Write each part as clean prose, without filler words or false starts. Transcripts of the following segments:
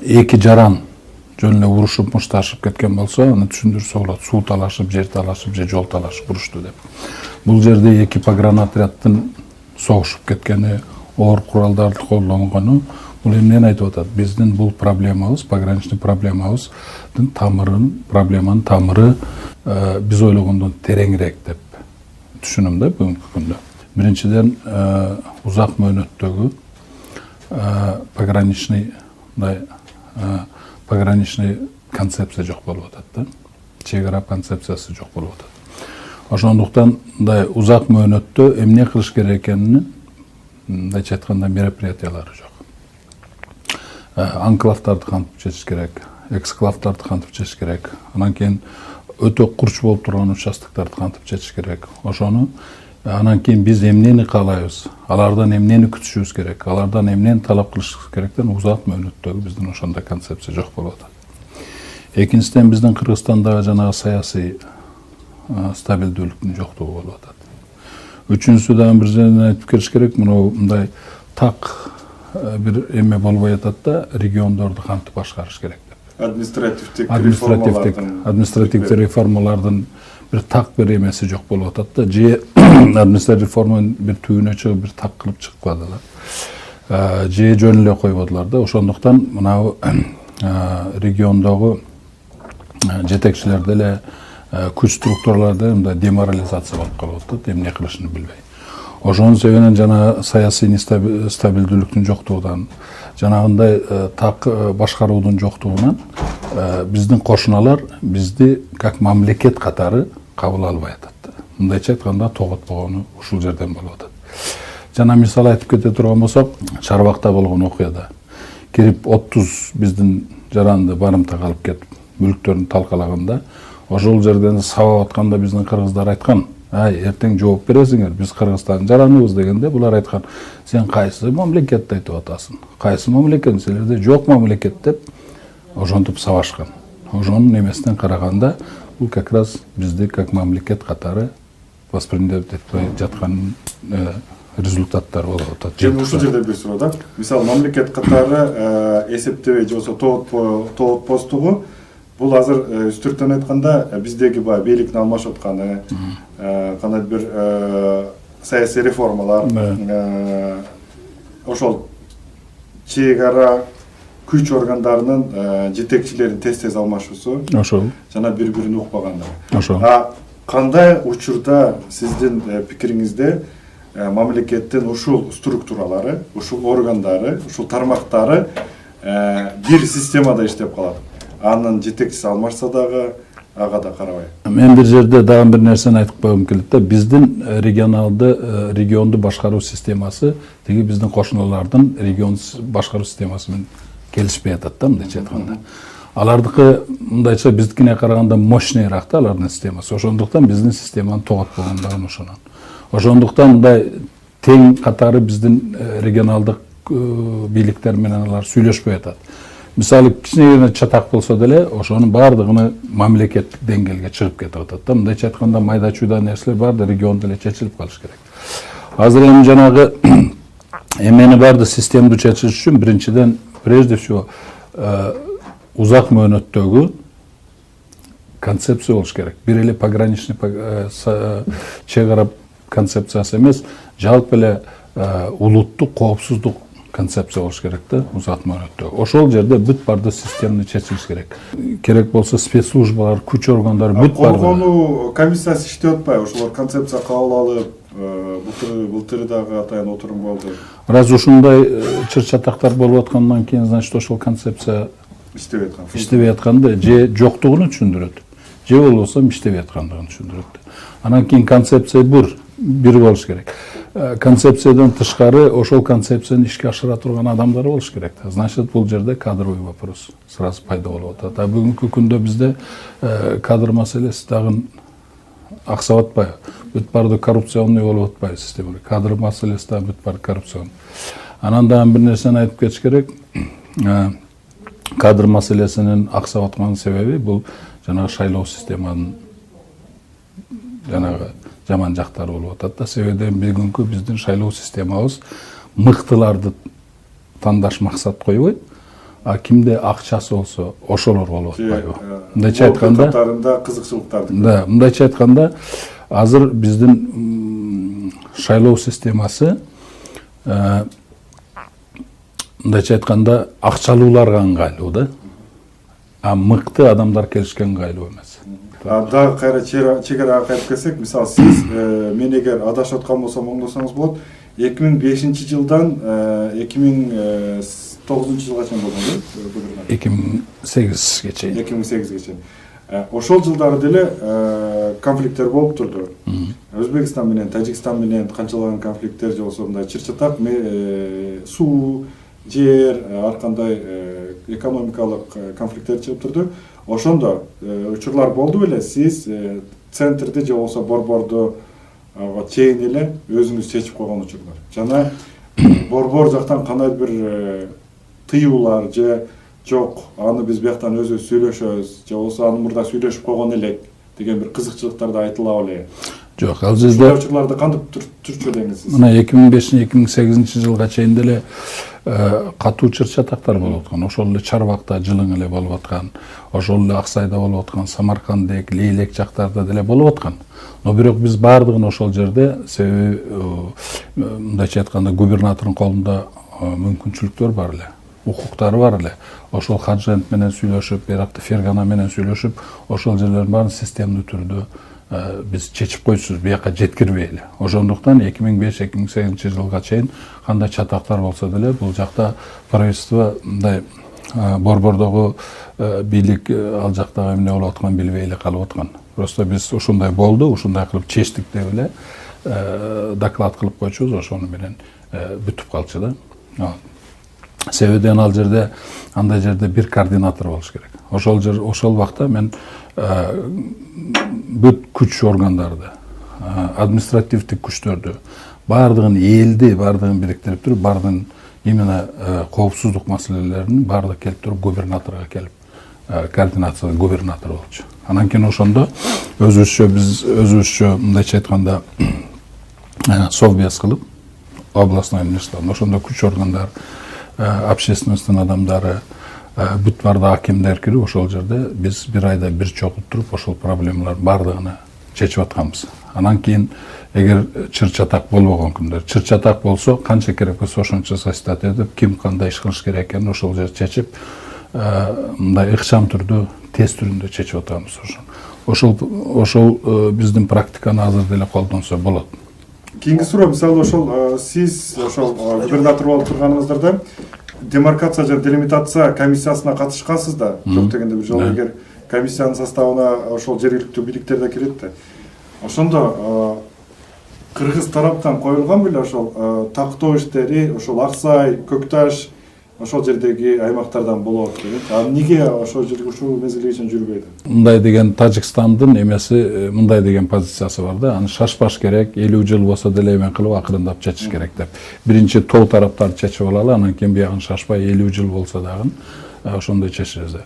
эки жаран жөн эле урушуп мушташып кеткен болсо, аны түшүндүрсө болот. Суу талашып, жер талашып же жол талашып урушту деп. Бул жерде эки погранотряддын согушуп кеткени, оор куралдарды колдонгону, бул эмнени айтып атат? Биздин бул проблемабыз, пограничный проблемабыздын проблеманын тамыры биз ойлогондон тереңирээк деп түшүнөм да бүгүнкү күндө. Биринчиден, узак мөөнөттөгү пограничный концепция жок болуп атат да. Чек ара концепциясы жок болуп атат. Ошондуктан мындай узак мөөнөттө эмне кылыш керек экенин, мындайча айтканда, мероприятиялары жок. Анклавдарды кантип чечиш керек, эксклавдарды кантип чечиш керек, анан кийин өтө курч болуп турган участокторду кантип чечиш керек. Ошону анан кийин биз эмнени каалайбыз, алардан эмнени күтүшүбүз керек, алардан эмнени талап кылышыбыз керектен узак мөөнөттөгү биздин ошондой концепция жок болуп атат. Экинчиден, биздин Кыргызстандагы жанагы саясий стабилдүүлүктүн жоктугу болуп атат. Үчүнчүсү дагы бир жерден айтып кетиш керек, мындай так бир эме болбой атат да, региондорду кантип башкарыш керек деп. Административдик реформалардын бир так бир эмеси жок болуп атат да. Же административдик реформанын бир түбүнө чыгып, бир так кылып чыкпады да. Же жөн эле койбодулар да. Ошондуктан мына региондогу жетекчилер деле, күч структуралар деле мындай деморализация болуп калып атат, эмне кылышын билбей. Ошонун себебинен жана саясий стабилдүүлүктүн жоктугунан, жанагындай так башкаруудун жоктугунан биздин кошуналар бизди как мамлекет катары кабыл албай атат. Мындайча айтканда, тоготпогону ушул жерден болуп атат. Жана мисал айтып кете турган болсок, Чарбакта болгон окуяда кирип 30 биздин жаранды барымтага алып кетип, мүлктөрүн талкалаганда, ошол жерден сабап атканда биздин кыргыздар айткан: "Ай, эртең жооп бересиңер, биз Кыргызстандын жараныбыз" дегенде, булар айткан: "Сен кайсы мамлекетти айтып атасың? Кайсы мамлекет? Силерде жок мамлекет" деп ошентип сабашкан. Ошонун эмесинен караганда, бул как раз бизди как мамлекет катары воспринимать этпей жаткан результаттар болуп атат. Жөн ушул жерде бир суроо да. Мисалы, мамлекет катары эсептебей же болсо тоотпостугу, бул азыр үстүртөн айтканда биздеги баягы бийликтин алмашып атканы, кандай бир саясий реформалар, ошол чек ара күч органдарынын жетекчилерин тез алмашуусу, ошол жана бири-бирин укпагандары. Ошол. Кандай учурда сиздин пикириңизде мамлекеттин ушул структуралары, ушул органдары, ушул тармактары бир системада иштеп калат? Анын жетекчиси алмашса дагы, ага да карабай. Мен бир жерде дагы бир нерсени айтып койгум келет да. Биздин регионду башкаруу системасы тиги биздин кошуналардын регион башкаруу системасы менен келишпей атат да, мындайча айтканда. Алардыкы мындайча биздикине караганда мощныйраак да алардын системасы. Ошондуктан биздин системаны тоготпогондугун ошонон. Ошондуктан мындай тең катары биздин регионалдык бийликтер менен алар сүйлөшпөй атат. Мисалы, кичине чатак болсо деле, ошонун баардыгыны мамлекеттик деңгээлге чыгып кетип атат да. Мындайча айтканда, майда чүйда нерселер бар да, региондо эле чечилип калыш керек. Азыр эми жанагы эмени барды системдүү чечиш үчүн биринчиден, прежде всего, узак мөөнөттөгү концепция болуш керек. Бир эле пограничный чек ара концепциясы эмес, жалпы эле улуттук коопсуздук концепция болуш керек да, узак мөөнөттө. Ошол жерде бүт барды системный чечилиш керек. Керек болсо спецслужбалар, күч органдары бүт барды. Коргонуу комиссиясы иштеп атпайбы? Ошолор концепция кабыл алып, былтыр дагы атайын отурум болду. Раз ушундай чыр-чатактар болуп аткандан кийин, значит, ошол концепция иштебей атканды же жоктугун түшүндүрөт, же болбосо иштебей аткандыгын түшүндүрөт. Анан кийин концепция бир болуш керек. Концепциядан тышкары ошол концепцияны ишке ашыра турган адамдар болуш керек. Значит, бул жерде кадровый вопрос сразу пайда болуп атат. Бүгүнкү күндө бизде кадр маселеси дагы аксап атпайбы? Бүт барды коррупционный болуп атпайбы система? Кадр маселеси дагы бүт барды коррупционный. Анан дагы бир нерсени айтып кетиш керек. Кадр маселесинин аксап аткан себеби бул жанагы шайлоо системанын жанагы жаман жактары болуп атат да. Себебиден бүгүнкү биздин шайлоо системабыз мыктыларды тандаш максат койбой, а кимде акчасы болсо ошолор болуп атпайбы. Мындайча айтканда, кызыкчылыктарды. Да, мындайча айтканда, азыр биздин шайлоо системасы мындайча айтканда акчалууларга ыңгайлуу да. А мыкты адамдар келишкен ыңгайлуу эмес. Дагы кайра чегарага кайтып келсек, мисалы сиз мен эгер адашып аткан болсом оңдосоңуз болот, 2005 жылдан 2009 жылга чейин болгон, 2008-ге чейин. 2008-ге чейин. Ошол жылдары деле конфликттер болуп турду. Өзбекстан менен, Тажикстан менен канчалаган конфликттер же болсо мындай чыр-чатак суу, жер, ар кандай экономикалык конфликттер чыгып турду. Ошондо учурлар болду беле, сиз центрди же болсо борборду чейин эле өзүңүз чечип койгон учурлар. Жана борбор жактан кандай бир тыюулар же жок, аны биз бияктан өзүбүз сүйлөшөбүз, же болсо аны мурда сүйлөшүп койгон элек деген бир кызыкчылыктарды айтыла эле. Жок, ал жерде учурларды кантип түрчөлөңүз сиз? Мына 2005-2008 жылга чейин деле катуу чыр-чатактар болуп аткан. Ошол эле Чарбакта жылың эле болуп аткан, ошол эле Аксайда болуп аткан, Самарканддек, Лейлек жактарда деле болуп аткан. Но бирок биз баардыгын ошол жерде, себеби мындайча айтканда губернатордун колунда мүмкүнчүлүктөр бар эле, укуктары бар эле. Ошол Хаджент менен сүйлөшүп, биракта Фергана менен сүйлөшүп, ошол жерлердин баарын системдүү түрдө биз чечип койчубуз, бияка жеткирбейли. Ошондуктан 2005-2008 жылга чейин кандай чатактар болсо деле, бул жакта правительство мындай борбордогу бийлик ал жактагы эмне болуп атканын билбей эле калып аткан. Просто биз ушундай болду, ушундай кылып чечтик деп эле доклад кылып койчубуз, ошону менен бүтүп калчу да. Себебиден ал жерде, андай жерде бир координатор болуш керек. Ошол вакытта мен бүт күч органдарды, административдик күчтөрдү, баардыгын элди, баардыгын бириктирип туруп, баардыгын именно коопсуздук маселелерин баардыгы келип туруп губернаторго келип, координация губернатор болчу. Анан кийин ошондо өзүбүзчө мындайча айтканда совбез кылып, областной администрация, ошондо күч органдар, общественностьтун адамдары, бүт баардык акимдер кирип, ошол жерде биз бир айда бир чогулуп туруп, ошол проблемалардын баардыгын чечип атканбыз. Анан кийин эгер чыр-чатак болбогон күндөр, чыр-чатак болсо канча керек болсо ошончо состав этип, ким кандай иш кылыш керек экенин ошол жерде чечип, мындай ыкчам түрдө, тез түрүндө чечип атканбыз. Ошол биздин практиканы азыр деле колдонсо болот. Кийинки суроо, мисалы ошол сиз ошол губернатор болуп турганыңыздарда демаркация жана делимитация комиссиясына катышкансыз да? Жок дегенде бир жолу эгер комиссиянын составына ошол жергиликтүү бийликтер да кирет да. Ошондо кыргыз тараптан коюлган беле ошол тактоо иштери, ошол Аксай, Көкташ, ошол жердеги аймактардан болот деген. А эмнеге ошол жерге ушул мезгилге чейин жүрбөйдү? Мындай деген Тажикстандын эмеси, мындай деген позициясы бар да. Аны шашпаш керек, 50 жыл болсо деле эмен кылып акырындап чечиш керек деп. Биринчи тоо тараптарды чечип алалы, анан кийин биягын шашпай 50 жыл болсо дагы ошондой чечишебиз.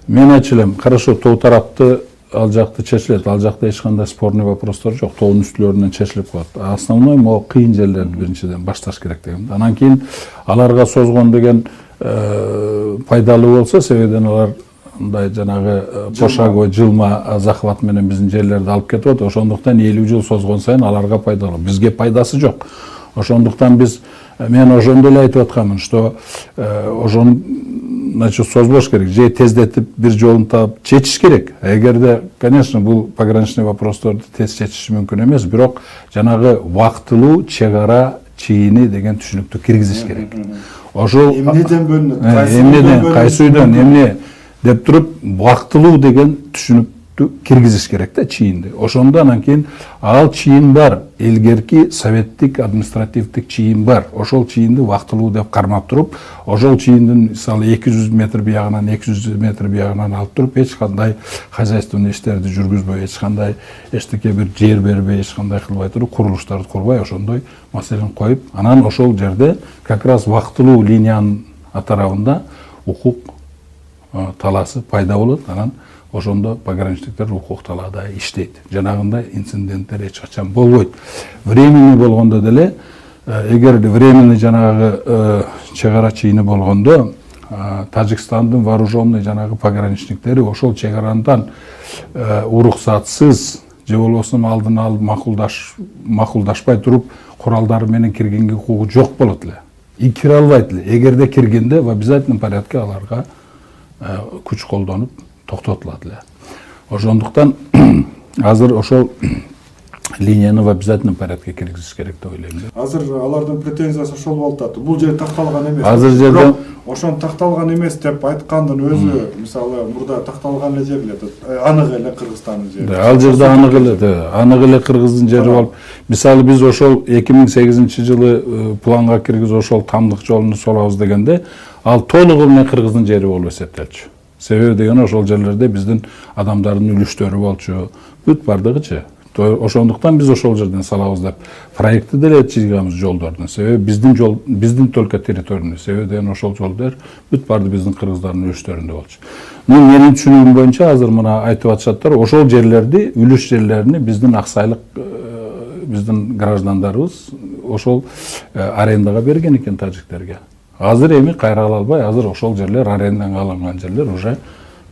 Мен айтчу элем, хорошо, тоо тарапты ал жакты чечилет, ал жакта эч кандай спорный вопростор жок, тоонун үстүлөрүнөн чечилип коет. Основной могу кыйын жерлерди биринчиден башташ керек деген. Анан кийин аларга созгон деген пайдалуу болсо, себебиден алар мындай жанагы пошаговый жылма захват менен биздин жерлерди алып кетип атат. Ошондуктан 50 жыл созгон сайын аларга пайдалуу. Бизге пайдасы жок. Ошондуктан мен ошондо эле айтып атканмын, что значит созбош керек, же тездетип бир жолун таап чечиш керек. Эгерде, конечно, бул пограничный вопросторду тез чечиш мүмкүн эмес, бирок жанагы убактылуу чегара чийини деген түшүнүктү киргизиш керек. Ошол эмнеден бөлүнөт? Эмнеден, кайсы үйдөн, эмне деп туруп убактылуу деген түшүнүктү киргизиш керек да, чийинди. Ошондо анан кийин ал чийин бар, илгерки советтик административдик чийин бар. Ошол чийинди убактылуу деп кармап туруп, ошол чийиндин мисалы 200 метр биягынан 200 метр биягынан алып туруп, эч кандай хозяйственный иштерди жүргүзбөй, эч кандай эчтеке бир жер бербей, эч кандай кылбай туруп, курулуштарды курбай, ошондой маселени коюп, анан ошол жерде как раз убактылуу линиянын атарабында укук талаасы пайда болот. Анан ошондо пограничниктер укук талаада иштейт. Жанагындай инциденттер эч качан болбойт. Временный болгондо деле, эгер временный жанагы чегара чийини болгондо, Тажикстандын вооруженный жанагы пограничниктери ошол чек арадан уруксатсыз же болбосо алдын алып макулдашпай туруп куралдары менен киргенге укугу жок болот эле. Кире албайт эле. Эгерде киргенде в обязательном порядке аларга күч колдонуп токтотулат эле. Ошондуктан азыр ошол линияны в обязательном порядке киргизиш керек деп ойлойм. Азыр алардын претензиясы ошол болуп атат. Бул жер такталган эмес. Азыр жерде ошон такталган эмес деп айткандын өзү, мисалы, мурда такталган эле жер эле, анык эле Кыргызстандын жери. Ал жерде анык эле Кыргыздын жери болуп, мисалы биз ошол 2008-жылы планга киргизип ошол тамдык жолуну солобуз дегенде, ал толугу менен Кыргыздын жери болуп эсептелчү. Себеби деген ошол жерлерде биздин адамдардын үлүштөрү болчу, бүт бардыгычы. Ошондуктан биз ошол жерден салабыз деп проектти деле чыгабыз жолдордун. Себеби биздин только территорияны. Себеби деген ошол жолдор бүт барды биздин кыргыздардын үлүштөрүндө болчу. Менин түшүнүгүм боюнча азыр мына айтып атышаттар, ошол жерлерди, үлүш жерлерини биздин аксайлык биздин граждандарыбыз ошол арендага берген экен тажиктерге. Азыр эми кайра ала албай, азыр ошол жерлер арендаға алынган жерлер уже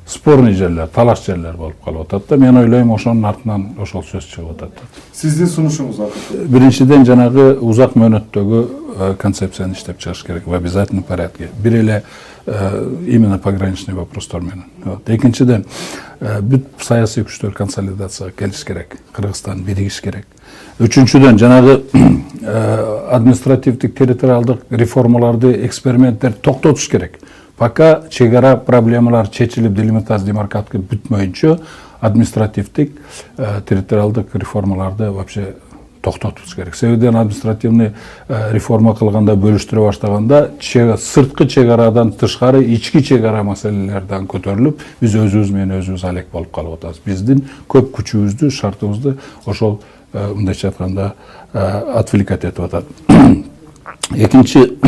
спорный жерлер, талаш жерлер болуп калып атат да. Мен ойлойм ошонун артынан ошол сөз чыгып атат. Сиздин сунушуңуз акыркы? Биринчиден жанагы узак мөөнөттөгү концепцияны иштеп чыгыш керек в обязательном порядке. Бир эле именно пограничный вопростор менен. Экинчиден бүт саясий күчтөр консолидацияга келиш керек. Кыргызстан биригиш керек. Үчүнчүдөн жанагы административдик территориалдык реформаларды, эксперименттер токтотуш керек. Пока чек ара проблемалар чечилип, делимитация, демаркация бүтмөйүнчө административдик территориалдык реформаларды вообще токтотуш керек. Себебиден административный реформа кылганда, бөлүштүрө баштаганда сырткы чек арадан тышкары ички чек ара маселелерден көтөрүлүп, биз өзүбүз менен өзүбүз алек болуп калып атабыз. Биздин көп күчүбүздү, шартыбызды ошол мындайча айтканда отвлекать этип атат. Экинчи,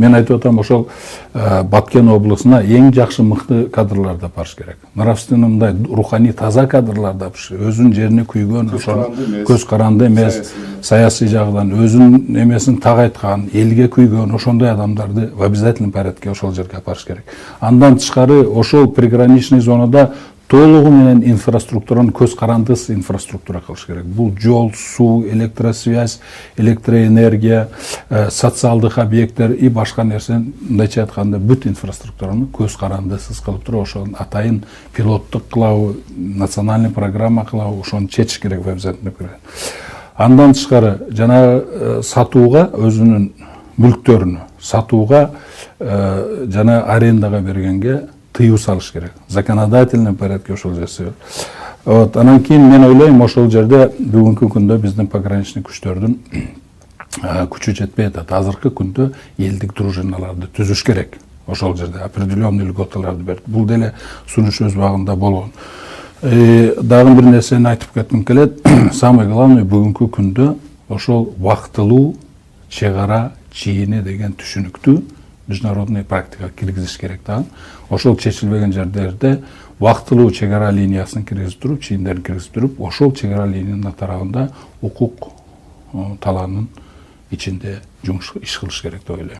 мен айтып атам, ошол Баткен облусуна эң жакшы мыкты кадрларды барыш керек. Нравственно мындай руханий таза кадрларды барыш. Өзүнүн жерине күйгөн, көз каранды эмес, саясий жагынан өзүнүн эмесин так айткан, элге күйгөн ошондой адамдарды в обязательном порядке ошол жерге барыш керек. Андан тышкары ошол приграничный зонада толугу менен инфраструктураны көз карандысыз инфраструктура кылыш керек. Бул жол, суу, электросвязь, электроэнергия, социалдык объекттер и башка нерсе, мындайча айтканда бүт инфраструктураны көз карандысыз кылып туруп, ошонун атайын пилоттук кылабы, национальный программа кылабы, ошону чечиш керек в обязательном порядке. Андан тышкары жана сатууга, өзүнүн мүлктөрүнү сатууга жана арендага бергенге тыюу салыш керек. Законодательный порядке ошол жерсе. Анан кийин мен ойлойм, ошол жерде бүгүнкү күндө биздин пограничный күчтөрдүн күчү жетпей атат. Азыркы күндө элдик дружиналарды түзүш керек. Ошол жерде определенный льготаларды берип. Бул деле сунуш өз багында болгон. Дагы бир нерсени айтып кетким келет. Самый главный бүгүнкү күндө ошол убактылуу чек ара чийини деген түшүнүктү международный практика киргизиш керек да. Ошол чечилбеген жерлерде убактылуу чек ара линиясын киргизип туруп, чийиндерин киргизип туруп, ошол чек ара линиянын тарабында укук талаанын ичинде жумуш иш кылыш керек деп ойлойм.